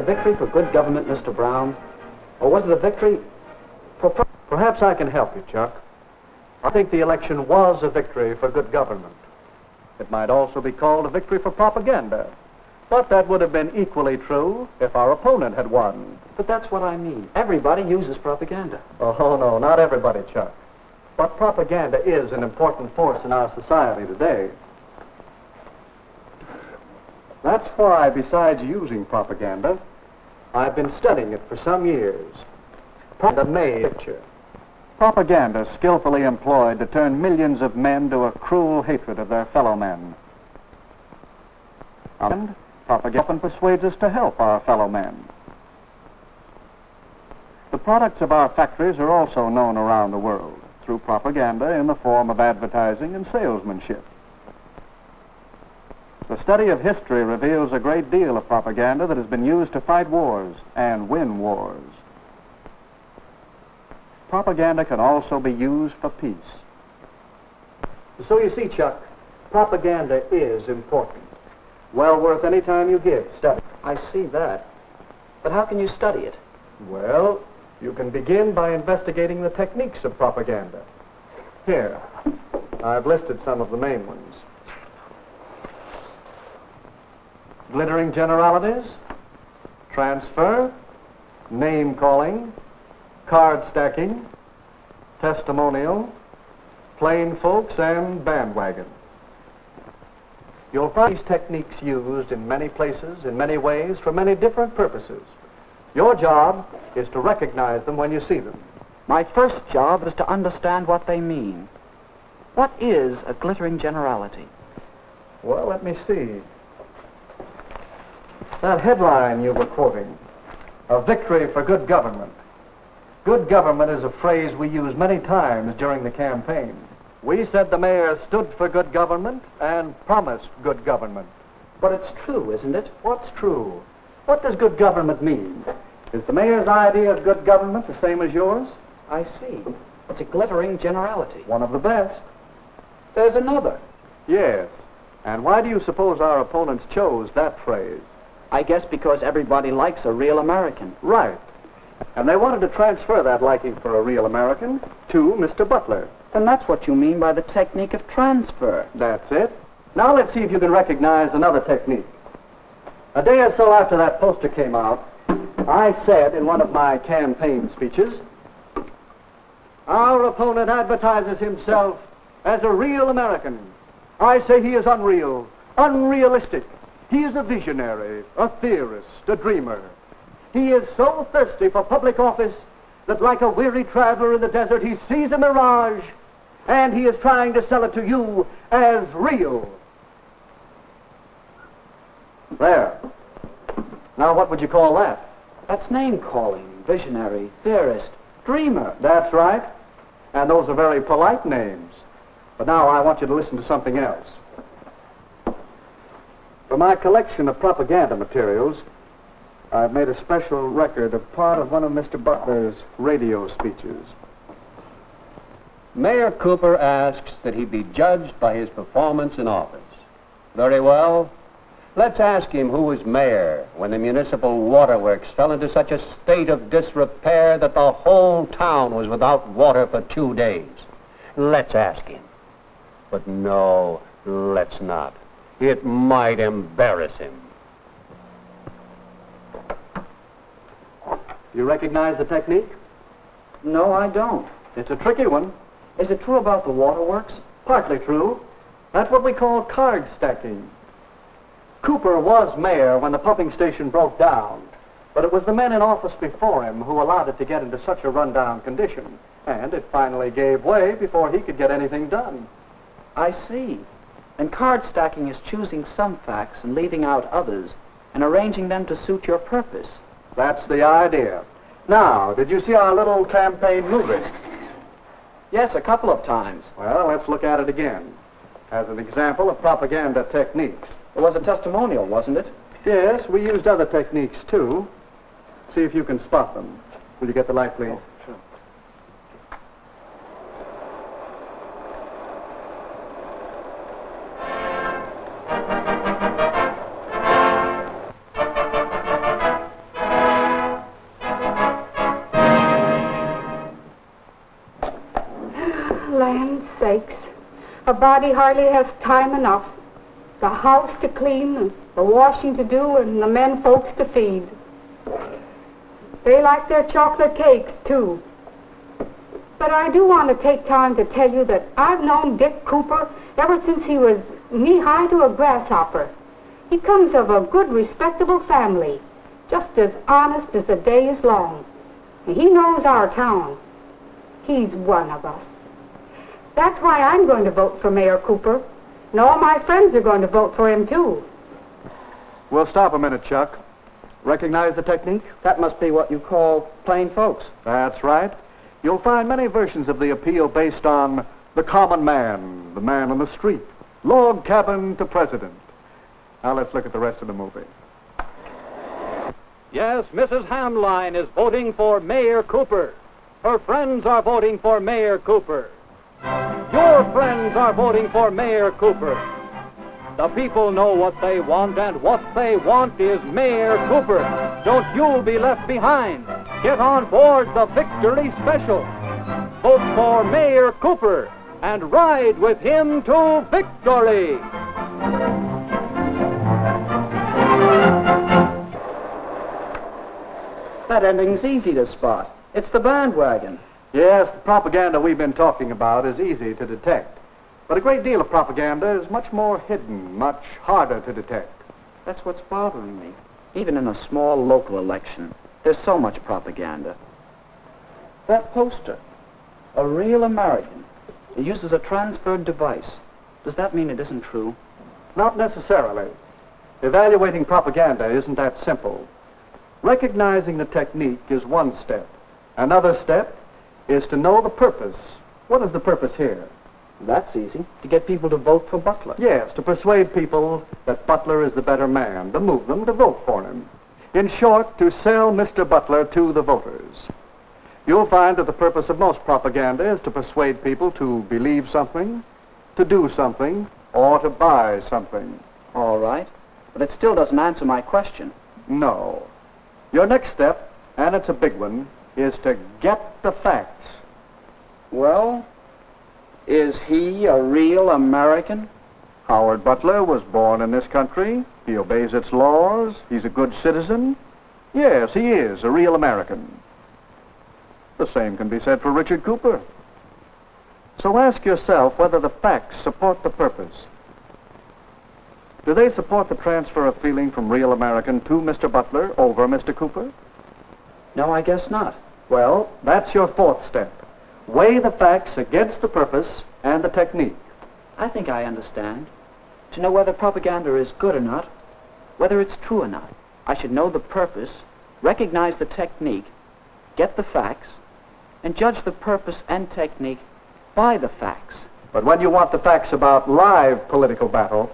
victory for good government, Mr. Brown? Or was it a victory for... Perhaps I can help you, Chuck. I think the election was a victory for good government. It might also be called a victory for propaganda. But that would have been equally true if our opponent had won. But that's what I mean. Everybody uses propaganda. Oh, no, not everybody, Chuck. But propaganda is an important force in our society today. That's why, besides using propaganda, I've been studying it for some years. Propaganda made a picture. Propaganda skillfully employed to turn millions of men to a cruel hatred of their fellow men. And propaganda often persuades us to help our fellow men. The products of our factories are also known around the world through propaganda in the form of advertising and salesmanship. The study of history reveals a great deal of propaganda that has been used to fight wars and win wars. Propaganda can also be used for peace. So you see, Chuck, propaganda is important. Well worth any time you give study. I see that. But how can you study it? Well, you can begin by investigating the techniques of propaganda. Here, I've listed some of the main ones. Glittering generalities, transfer, name-calling, card stacking, testimonial, plain folks, and bandwagon. You'll find these techniques used in many places, in many ways, for many different purposes. Your job is to recognize them when you see them. My first job is to understand what they mean. What is a glittering generality? Well, let me see. That headline you were quoting, a victory for good government. Good government is a phrase we use many times during the campaign. We said the mayor stood for good government and promised good government. But it's true, isn't it? What's true? What does good government mean? Is the mayor's idea of good government the same as yours? I see. It's a glittering generality. One of the best. There's another. Yes. And why do you suppose our opponents chose that phrase? I guess because everybody likes a real American. Right. And they wanted to transfer that liking for a real American to Mr. Butler. Then that's what you mean by the technique of transfer. That's it. Now let's see if you can recognize another technique. A day or so after that poster came out, I said in one of my campaign speeches, our opponent advertises himself as a real American. I say he is unreal, unrealistic. He is a visionary, a theorist, a dreamer. He is so thirsty for public office that like a weary traveler in the desert, he sees a mirage, and he is trying to sell it to you as real. There. Now, what would you call that? That's name-calling, visionary, theorist, dreamer. That's right. And those are very polite names. But now I want you to listen to something else. For my collection of propaganda materials, I've made a special record of part of one of Mr. Butler's radio speeches. Mayor Cooper asks that he be judged by his performance in office. Very well. Let's ask him who was mayor when the municipal waterworks fell into such a state of disrepair that the whole town was without water for 2 days. Let's ask him. But no, let's not. It might embarrass him. You recognize the technique? No, I don't. It's a tricky one. Is it true about the waterworks? Partly true. That's what we call card stacking. Cooper was mayor when the pumping station broke down, but it was the men in office before him who allowed it to get into such a rundown condition, and it finally gave way before he could get anything done. I see. And card stacking is choosing some facts and leaving out others, and arranging them to suit your purpose. That's the idea. Now, did you see our little campaign movie? Yes, a couple of times. Well, let's look at it again as an example of propaganda techniques. It was a testimonial, wasn't it? Yes, we used other techniques, too. See if you can spot them. Will you get the light, please? Oh, sure. A body hardly has time enough. The house to clean, and the washing to do, and the men folks to feed. They like their chocolate cakes, too. But I do want to take time to tell you that I've known Dick Cooper ever since he was knee-high to a grasshopper. He comes of a good, respectable family, just as honest as the day is long. And he knows our town. He's one of us. That's why I'm going to vote for Mayor Cooper. And all my friends are going to vote for him, too. We'll stop a minute, Chuck. Recognize the technique? That must be what you call plain folks. That's right. You'll find many versions of the appeal based on the common man, the man on the street, log cabin to president. Now let's look at the rest of the movie. Yes, Mrs. Hamline is voting for Mayor Cooper. Her friends are voting for Mayor Cooper. Your friends are voting for Mayor Cooper. The people know what they want, and what they want is Mayor Cooper. Don't you be left behind. Get on board the Victory Special. Vote for Mayor Cooper and ride with him to victory. That ending's easy to spot. It's the bandwagon. Yes, the propaganda we've been talking about is easy to detect. But a great deal of propaganda is much more hidden, much harder to detect. That's what's bothering me. Even in a small local election, there's so much propaganda. That poster, a real American. It uses a transferred device. Does that mean it isn't true? Not necessarily. Evaluating propaganda isn't that simple. Recognizing the technique is one step. Another step is to know the purpose. What is the purpose here? That's easy. To get people to vote for Butler. Yes, to persuade people that Butler is the better man, to move them to vote for him. In short, to sell Mr. Butler to the voters. You'll find that the purpose of most propaganda is to persuade people to believe something, to do something, or to buy something. All right. But it still doesn't answer my question. No. Your next step, and it's a big one, is to get the facts. Well, is he a real American? Howard Butler was born in this country. He obeys its laws. He's a good citizen. Yes, he is a real American. The same can be said for Richard Cooper. So ask yourself whether the facts support the purpose. Do they support the transfer of feeling from real American to Mr. Butler over Mr. Cooper? No, I guess not. Well, that's your fourth step. Weigh the facts against the purpose and the technique. I think I understand. To know whether propaganda is good or not, whether it's true or not, I should know the purpose, recognize the technique, get the facts, and judge the purpose and technique by the facts. But when you want the facts about live political battle,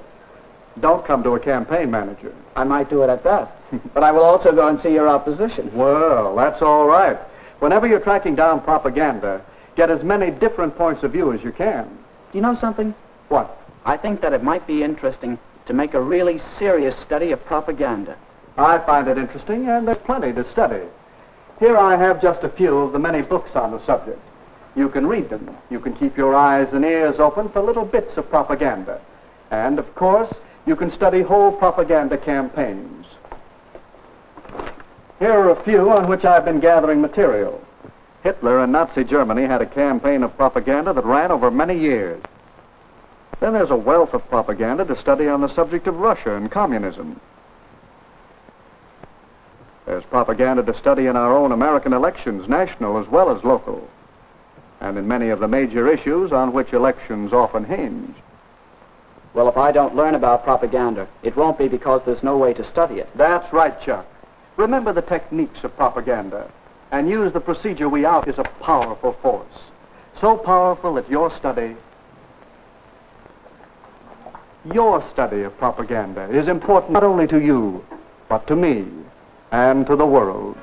don't come to a campaign manager. I might do it at that. But I will also go and see your opposition. Well, that's all right. Whenever you're tracking down propaganda, get as many different points of view as you can. Do you know something? What? I think that it might be interesting to make a really serious study of propaganda. I find it interesting, and there's plenty to study. Here I have just a few of the many books on the subject. You can read them. You can keep your eyes and ears open for little bits of propaganda. And, of course, you can study whole propaganda campaigns. Here are a few on which I've been gathering material. Hitler and Nazi Germany had a campaign of propaganda that ran over many years. Then there's a wealth of propaganda to study on the subject of Russia and communism. There's propaganda to study in our own American elections, national as well as local, and in many of the major issues on which elections often hinge. Well, if I don't learn about propaganda, it won't be because there's no way to study it. That's right, Chuck. Remember the techniques of propaganda, and use the procedure we out is a powerful force. So powerful that your study of propaganda is important not only to you, but to me and to the world.